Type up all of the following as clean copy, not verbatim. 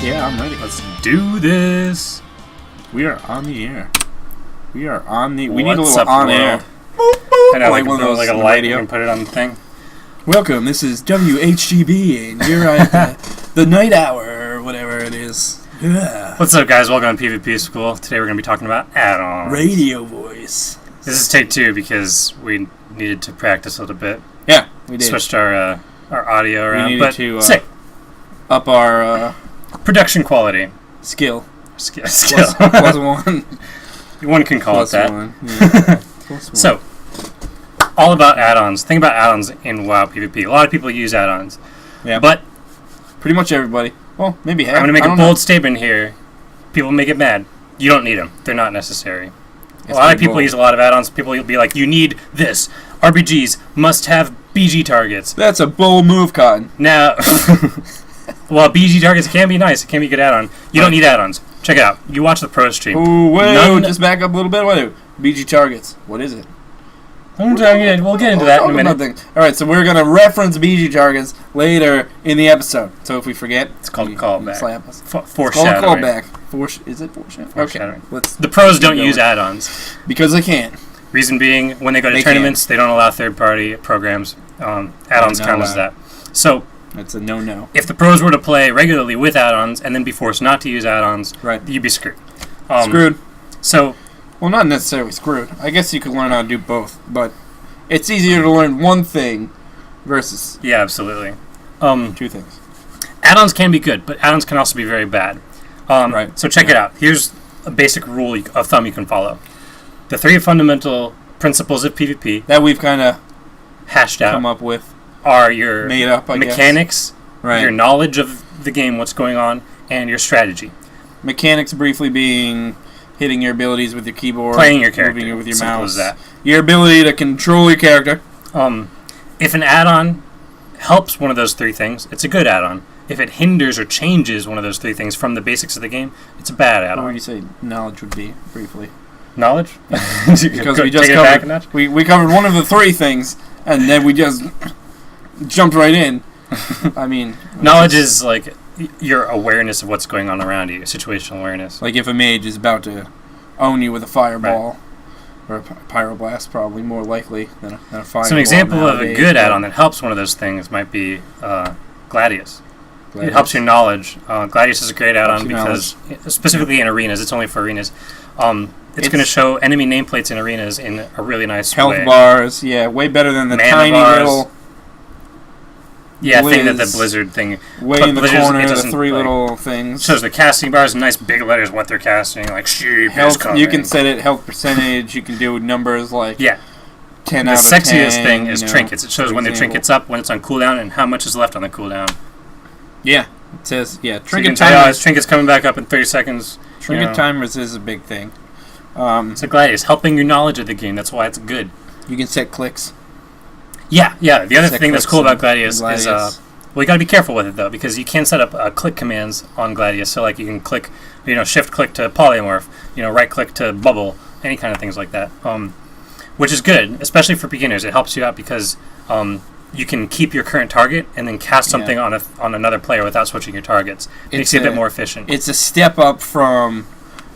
Yeah, I'm ready. Let's do this. We are on the air. We are on the... We What's need a little up, on world? air. I know, Like one of those like a on the light, radio. you can put it on the thing. Welcome, this is WHGB, and you're at the night hour, or whatever it is. Yeah. What's up, guys? Welcome to PvP School. Today we're going to be talking about add-ons. Radio voice. This is take 2 because we needed to practice a little bit. Yeah, we did. Switched our audio around, needed but to, sick. Up our Production quality. skill. Skill. Plus one. One can call Plus it that. one. Yeah. Plus one. So, all about add-ons. Think about add-ons in WoW PvP. A lot of people use add-ons. Yeah. But pretty much everybody. Well, maybe half. I'm going to make I a don't bold know. statement here. People may get mad. You don't need them. They're not necessary. It's A lot of pretty people bold. use a lot of add-ons. People will be like, you need this. RPGs must have BG targets. That's a bold move, Cotton. Now, well, BG targets can be nice. It can be a good add-on. You don't need add-ons. Check it out. You watch the pro stream. Ooh, wait. None- Just back up a little bit. What? BG targets. What is it? We'll get into that in a minute. All right, so we're going to reference BG targets later in the episode. So if we forget, It's called you callback. Slap us. Foreshadowing. Called callback. Is it foreshadowing? Foreshadowing. Okay. Let's, The pros don't keep use going. add-ons. Because they can't. Reason being, when they go to They tournaments, they don't allow third-party programs. Add-ons not count as allowed. that. So, That's a no-no. if the pros were to play regularly with add-ons and then be forced not to use add-ons, Right. you'd be screwed. Screwed. So, Well, not necessarily screwed. I guess you could learn how to do both, but it's easier to learn one thing versus yeah, absolutely. two things. Add-ons can be good, but add-ons can also be very bad. Right. So check it out. Here's a basic rule of thumb you can follow. The 3 fundamental principles of PvP That we've kind of hashed out come up with, are your made up, I guess. mechanics, Right. your knowledge of the game, what's going on, and your strategy. Mechanics briefly being hitting your abilities with your keyboard, Playing your character. moving it with your Simple mouse. as that. Your ability to control your character. If an add-on helps one of those 3 things, it's a good add-on. If it hinders or changes one of those 3 things from the basics of the game, it's a bad What add-on. would you say knowledge would be, briefly? Knowledge? Because we just Take it back a covered, notch? we covered one of the 3 things, and then we just jumped right in. I mean... Knowledge is like your awareness of what's going on around you, situational awareness. Like if a mage is about to own you with a fireball, or a pyroblast, probably more likely than a fireball. So an example of a nowadays, good but add-on that helps one of those things might be Gladius. Gladius. It helps your knowledge. Gladius is a great add-on Helps your because, specifically in arenas, it's only for arenas. It's going to It's- show enemy nameplates in arenas in a really nice Health way. bars, yeah, way better than the Mana tiny bars. little Yeah, I think that the Blizz. Blizzard thing way But in the Blizzard's- corner, it the doesn't, 3 like, little things. shows the casting bars in nice big letters what they're casting, like sheep is Health, coming. you can set it health percentage. You can do numbers like Yeah. 10 The out of 10. sexiest thing is you know, trinkets. It shows for when the example. trinket's up, when it's on cooldown, and how much is left on the cooldown. Yeah, it says So you can trinket tell, oh, timers. his trinket's coming back up in 30 seconds. Trinket you know. timers is a big thing. So Gladius, helping your knowledge of the game. That's why it's good. You can set clicks. Yeah. The other Set thing that's clicks cool about in Gladius is, Gladius. well, you got to be careful with it though, because you can set up click commands on Gladius. So like you can click, shift click to polymorph, right click to bubble, any kind of things like that. Which is good, especially for beginners. It helps you out because you can keep your current target and then cast something on another player without switching your targets. Makes it a bit more efficient. It's a step up from,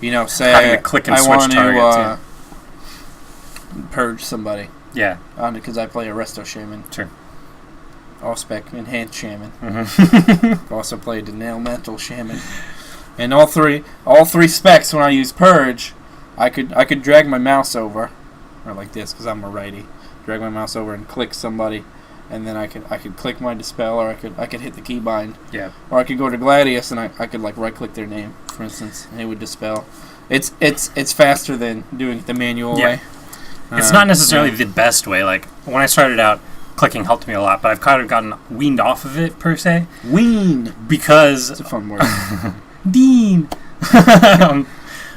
say Having to click and I switch want targets, to purge somebody. Yeah, Because I play a resto shaman. sure. All-spec enhanced shaman. Mm-hmm. I've also played the nail-mental shaman. And all three specs when I use purge, I could drag my mouse over, or like this because I'm a righty. Drag my mouse over and click somebody, and then I could click my dispel, or I could hit the keybind. Yeah. Or I could go to Gladius and I could like right-click their name, for instance, and it would dispel. It's faster than doing it the manual way. It's not necessarily the best way. Like, when I started out, clicking helped me a lot, but I've kind of gotten weaned off of it, per se. Wean. Because... It's a fun word. Dean!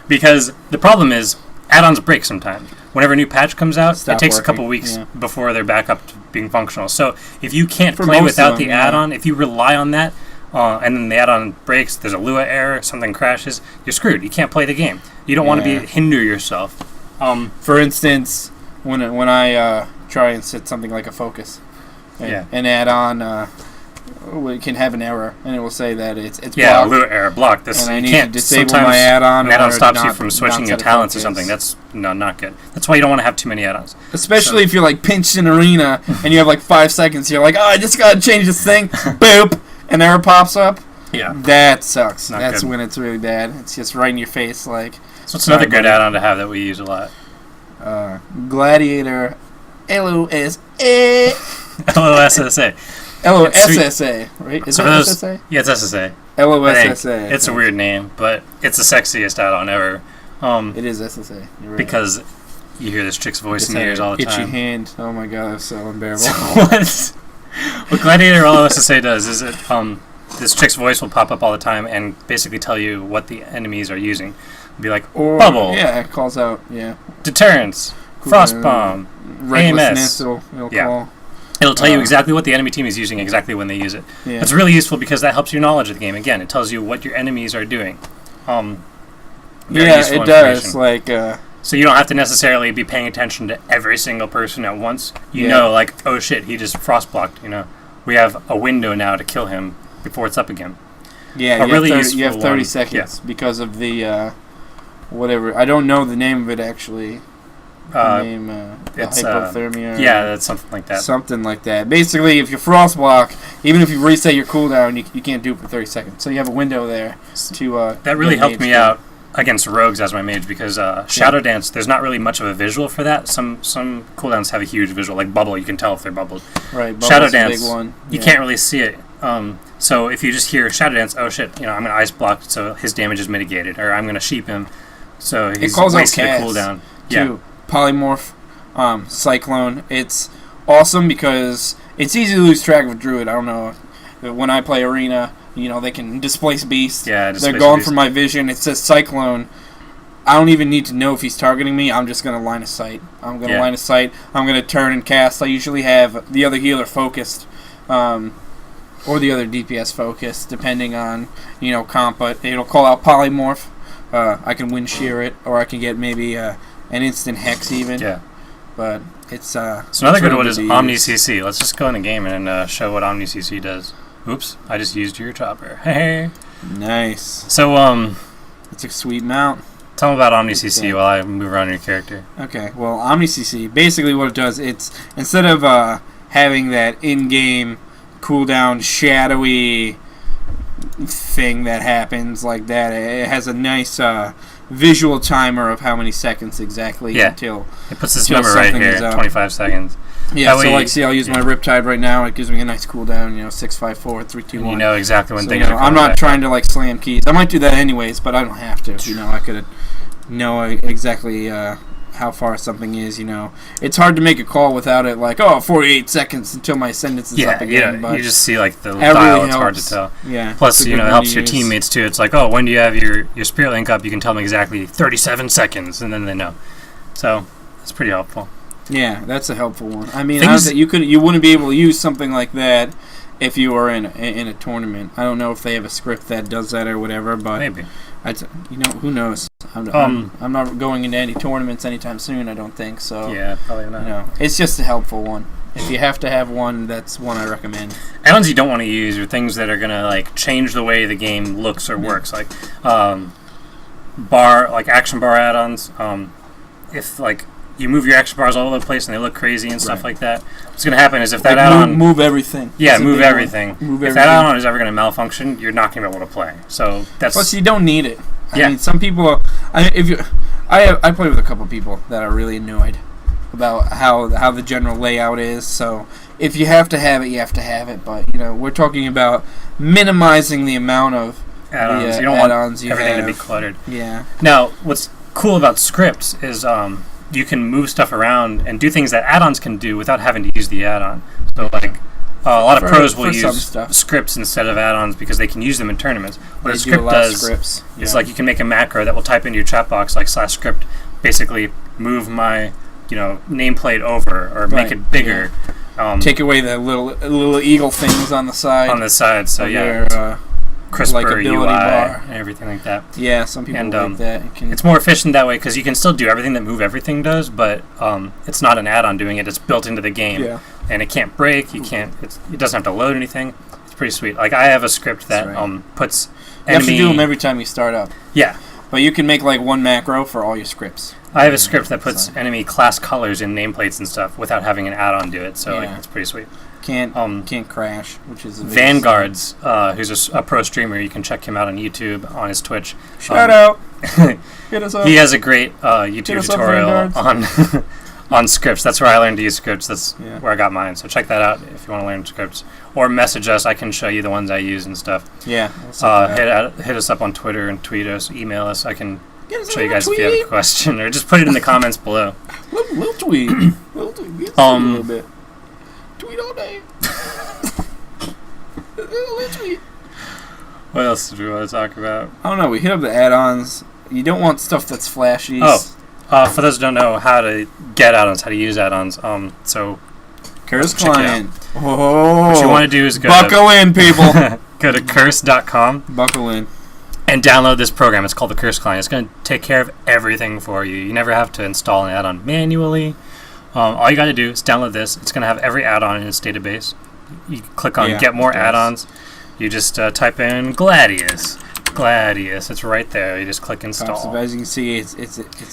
Because the problem is, add-ons break sometimes. Whenever a new patch comes out, Stop it takes working, a couple weeks yeah. before they're back up to being functional. So, if you can't For play most without of the them, yeah. add-on, if you rely on that, and then the add-on breaks, there's a Lua error, something crashes, you're screwed. You can't play the game. You don't want to hinder yourself. For instance, when I try and set something like a focus, and add on it can have an error, and it will say that it's yeah, blocked. error blocked. This And I you need can't to disable sometimes my add-on. An add-on or stops you not- from switching not your set a talents or focus. something. That's not good. That's why you don't want to have too many add-ons. Especially if you're like pinched in arena and you have like 5 seconds. You're like, oh, I just gotta change this thing. Boop, an error pops up. Yeah, That sucks. Not That's good. when it's really bad. It's just right in your face, like. so it's another good buddy. add-on to have that we use a lot. Gladiator, LOSA. LOSSA. LOSSA, right? Is So it for those- SSA? Yeah, it's SSA. I think. LOSSA. It's a weird name, but it's the sexiest add-on ever. It is SSA. You're right. Because you hear this chick's voice Just in your had ears all the itchy time. hand. Oh my god, that's so unbearable. So what Gladiator LOSSA does is it this chick's voice will pop up all the time and basically tell you what the enemies are using. It'll be like Or, bubble, Yeah, it calls out. Yeah. deterrence, frost bomb. Recklessness. AMS. It'll Yeah. call. It'll tell you exactly what the enemy team is using, exactly when they use it. Yeah. It's really useful because that helps your knowledge of the game. Again, it tells you what your enemies are doing. Very Yeah, useful it does. information. Like, So you don't have to necessarily be paying attention to every single person at once. You Yeah. know, like, oh shit, he just frost blocked. You know, we have a window now to kill him before it's up again. yeah, a really you have useful 30 one. seconds because of the whatever. I don't know the name of it actually. The name, the it's, hypothermia. Yeah, that's something like that. Something like that. Basically, if you frost block, even if you reset your cooldown, you can't do it for 30 seconds. So you have a window there to. That really get helped mage me through. out against rogues as my mage because Shadow Dance, there's not really much of a visual for that. Some cooldowns have a huge visual, like Bubble. You can tell if they're bubbled. Right. Shadow Bubble's a Dance, big one. you Yeah. can't really see it. So if you just hear Shadow Dance, oh shit, you know, I'm gonna ice block, so his damage is mitigated, or I'm gonna sheep him, so he's calls out wasted a cast, cooldown. Yeah, Too. Polymorph, Cyclone. It's awesome because it's easy to lose track of a druid. I don't know. When I play arena, you know, they can displace beast. yeah. They're Displace gone Beast. from my vision. It says Cyclone. I don't even need to know if he's targeting me. I'm just going to line of sight. I'm going to Yeah. line of sight. I'm going to turn and cast. I usually have the other healer focused, or the other DPS focused, depending on, you know, comp. But it'll call out Polymorph. I can wind shear it, or I can get maybe an instant hex even. Yeah. But it's So another it's good really one is to Omni use. CC. Let's just go in the game and show what Omni CC does. Oops, I just used your chopper. Hey. Nice. So It's a sweet mount. tell them about Omni CC while I move around your character. Okay, well, OmniCC, basically what it does, it's instead of having that in-game cooldown shadowy thing that happens like that, it has a nice visual timer of how many seconds exactly Yeah. until... It puts this Until number right something here, is up. 25 seconds. Yeah, That so way- like, see, I'll use my Riptide right now, it gives me a nice cooldown, 6, 5, 4, 3, 2, And 1. you know exactly when So, things are coming I'm not back. trying to like slam keys. I might do that anyways, but I don't have to. I could know exactly how far something is. It's hard to make a call without it. Like, 48 seconds until my ascendance is up again. But you just see like the that dial. really It's hard to helps. tell. Yeah. Plus, it's a it good one helps to your use. teammates too. It's like, oh, when do you have your spirit link up? You can tell them exactly 37 seconds, and then they know. So it's pretty helpful. Yeah, that's a helpful one. I mean, Things- you wouldn't be able to use something like that if you were in a tournament. I don't know if they have a script that does that or whatever, but Maybe. who knows? I'm not going into any tournaments anytime soon. I don't think so. Yeah, probably not. It's just a helpful one. If you have to have one, that's one I recommend. Add-ons you don't want to use are things that are gonna like change the way the game looks or works, like action bar add-ons. If like you move your action bars all over the place and they look crazy and stuff Right. like that, what's gonna happen is if that Like, add-on move everything. Yeah, That's a move big one. everything. Move If everything. that add-on is ever going to malfunction, you're not going to be able to play. So that's Plus, you don't need it. I Yeah. mean, some people. I play with a couple people that are really annoyed about how the general layout is. So if you have to have it, you have to have it. But we're talking about minimizing the amount of add-ons. the, You don't want add-ons you everything to be have. cluttered. Yeah. Now, what's cool about scripts is you can move stuff around and do things that add-ons can do without having to use the add-on. So like a lot of pros will for some use stuff. scripts instead of add-ons because they can use them in tournaments. What They a do script allow does scripts. is Yeah. like you can make a macro that will type into your chat box like /script, basically move my nameplate over or make Right, it bigger. Take away the little eagle things on the side. on the side. So of yeah, your, crisper like ability UI bar. and everything like that. yeah, some people And, like that. It can, It's more efficient that way because you can still do everything that Move Everything does, but it's not an add-on doing it. It's built into the game, yeah. and it can't break. You can't. It doesn't have to load anything. It's It's pretty sweet. Like I have a script that puts You have to do them every time you start up. Yeah. But you can make like one macro for all your scripts. I have a script that puts enemy class colors in nameplates and stuff without having an add-on do it. So like, it's pretty sweet. Can't crash, which is Vanguards, who's a pro streamer. You can check him out on YouTube, on his Twitch. Shout out. Hit us up. He has a great YouTube tutorial on scripts. That's where I learned to use scripts. That's where I got mine. So check that out if you want to learn scripts. Or message us. I can show you the ones I use and stuff. Yeah. Hit us up on Twitter and tweet us. Email us. I can show you guys if you have a question. Or just put it in the comments below. Little tweet. Little tweet. A little bit. Tweet all day. Little tweet. What else do we want to talk about? I don't know. We hit up the add-ons. You don't want stuff that's flashy. For those who don't know how to get add-ons, how to use add-ons, so Curse Client. Oh, what you want to do is buckle in, people. Go to curse.com. Buckle in. And download this program. It's called the Curse Client. It's going to take care of everything for you. You never have to install an add-on manually. All you got to do is download this. It's going to have every add-on in its database. You click on Get More Add-ons. You just type in Gladius. Gladius. It's right there. You just click Install. So as you can see, it's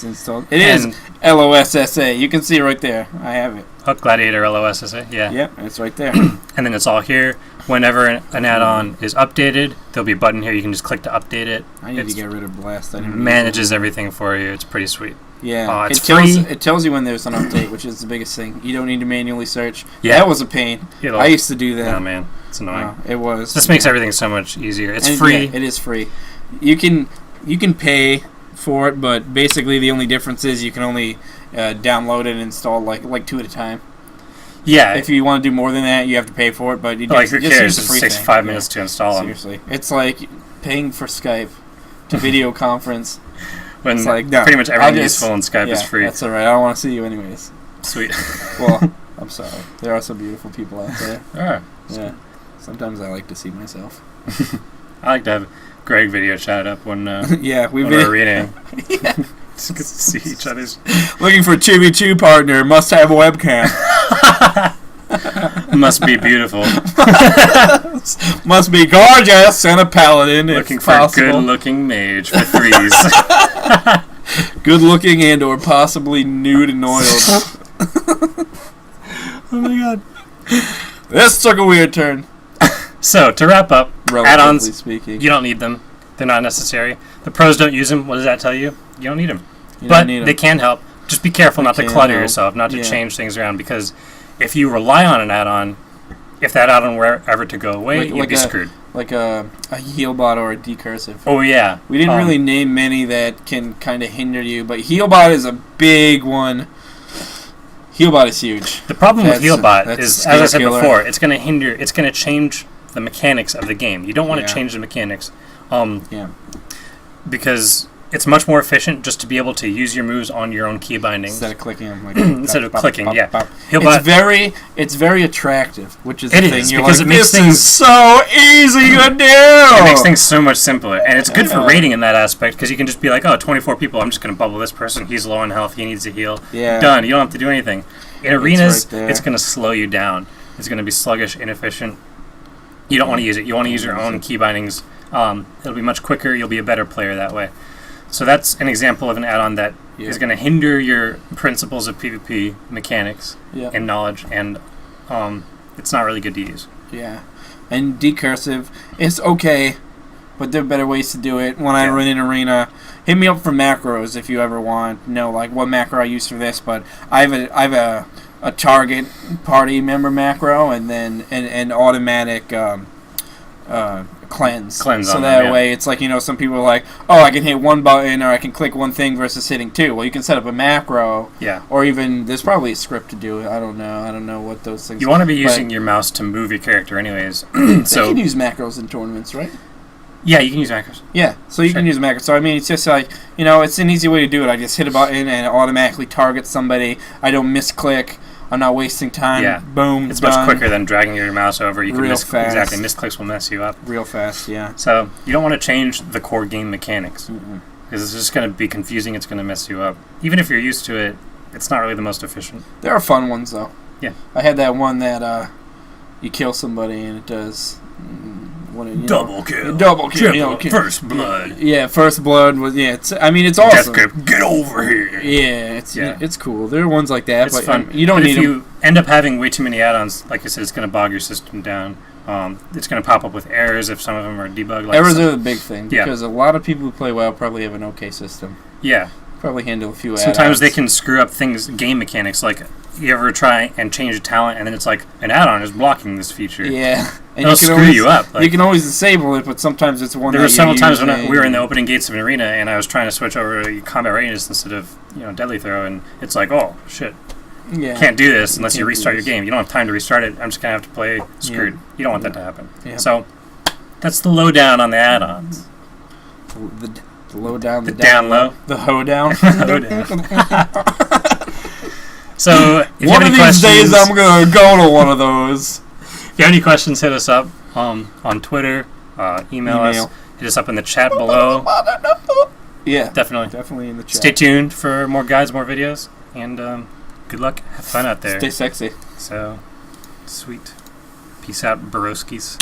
installed. It is LOSSA. You can see it right there. I have it. Oh, Gladiator LOSSA. Yeah. Yep, it's right there. And then it's all here. Whenever an add-on is updated, there'll be a button here. You can just click to update it. I need to get rid of Blast. It manages everything for you. It's pretty sweet. Yeah, it's free. It tells you when there's an update, which is the biggest thing. You don't need to manually search. Yeah. That was a pain. I used to do that. Oh, man. It's annoying. It was. This makes everything so much easier. It's free. Yeah, it is free. You can pay for it, but basically the only difference is you can only download it and install like 2 at a time. Yeah. If you want to do more than that, you have to pay for it. But you who cares? It takes 5 minutes to install them. Seriously, it's like paying for Skype to video conference. When it's like, pretty much everything useful on Skype is free. That's alright. I don't want to see you anyways. Sweet. Well, I'm sorry. There are some beautiful people out there. Alright. Yeah. Sometimes I like to see myself. I like to have Greg video chat up when we're reading. Just get to see each other's. Looking for Chibi Chew partner. Must have a webcam. Must be beautiful. Must be gorgeous and a paladin. Looking for a good-looking mage for threes. Good-looking and or possibly nude and oiled. Oh my god. This took a weird turn. So, to wrap up, add-ons, speaking, you don't need them. They're not necessary. The pros don't use them. What does that tell you? You don't need them. But they can help. Just be careful not to clutter yourself, not to change things around, because if you rely on an add-on, if that add-on were ever to go away, you'd be screwed. Like a Healbot or a decursive. Oh, yeah. We didn't really name many that can kind of hinder you, but Healbot is a big one. Healbot is huge. The problem with Healbot is, as I said before, it's going to change the mechanics of the game. You don't want to change the mechanics. Because it's much more efficient just to be able to use your moves on your own key bindings instead of clicking them. Like instead of clicking. It's very attractive, which is the thing. You're because like, it makes things so easy to do. It makes things so much simpler, and it's good for rating in that aspect because you can just be like, 24 people. I'm just going to bubble this person. He's low on health. He needs to heal. Yeah. Done. You don't have to do anything. In arenas, it's going to slow you down. It's going to be sluggish, inefficient. You don't want to use it. You want to use your own key bindings. It'll be much quicker. You'll be a better player that way. So that's an example of an add-on that is going to hinder your principles of PvP mechanics and knowledge, and it's not really good to use. Yeah. And decursive is okay, but there are better ways to do it. When I run in arena, hit me up for macros if you ever want to know like what macro I use for this. But I have a target party member macro and then an automatic cleanse. So that way it's like, some people are like, I can hit one button or I can click one thing versus hitting two. Well, you can set up a macro. Yeah. Or even, there's probably a script to do it. I don't know what those things are. You want to be using your mouse to move your character anyways. So you can use macros in tournaments, right? Yeah, you can use macros. Yeah, so you can use macros. So, I mean, it's just like, it's an easy way to do it. I just hit a button and it automatically targets somebody. I don't misclick. I'm not wasting time. Yeah. Boom. It's much quicker than dragging your mouse over. You can fast. Exactly. Misclicks will mess you up. Real fast, yeah. So you don't want to change the core game mechanics. Because it's just going to be confusing. It's going to mess you up. Even if you're used to it, it's not really the most efficient. There are fun ones, though. Yeah. I had that one that you kill somebody and it does Double kill. Double kill. First blood. Yeah, first blood was it's awesome. Death Grip, get over here. Yeah, it's cool. There are ones like that, It's but fun. you don't But need if you end up having way too many add-ons, like I said, it's going to bog your system down. It's going to pop up with errors if some of them are debugged. Like errors are the big thing because a lot of people who play WoW probably have an okay system. Yeah. Probably handle a few Sometimes add-ons. they can screw up game mechanics. Like, you ever try and change a talent, and then it's like, an add-on is blocking this feature. Yeah. And It'll screw you up. Like, you can always disable it, but sometimes it's one there that were several times when using. we were in the opening gates of an arena, and I was trying to switch over to combat readiness instead of deadly throw, and it's like, oh, shit. Yeah. Can't do this unless you restart your game. You don't have time to restart it. I'm just going to have to play screwed. Yeah. You don't want that to happen. Yeah. So, that's the lowdown on the add-ons. The low down, the down low. The hoedown. So, if you one have of any these days questions- I'm going to go to one of those. If you have any questions, hit us up on Twitter, email us, hit us up in the chat below. Yeah. Definitely in the chat. Stay tuned for more guides, more videos, and good luck. Have fun out there. Stay sexy. So, sweet. Peace out, Baroskis.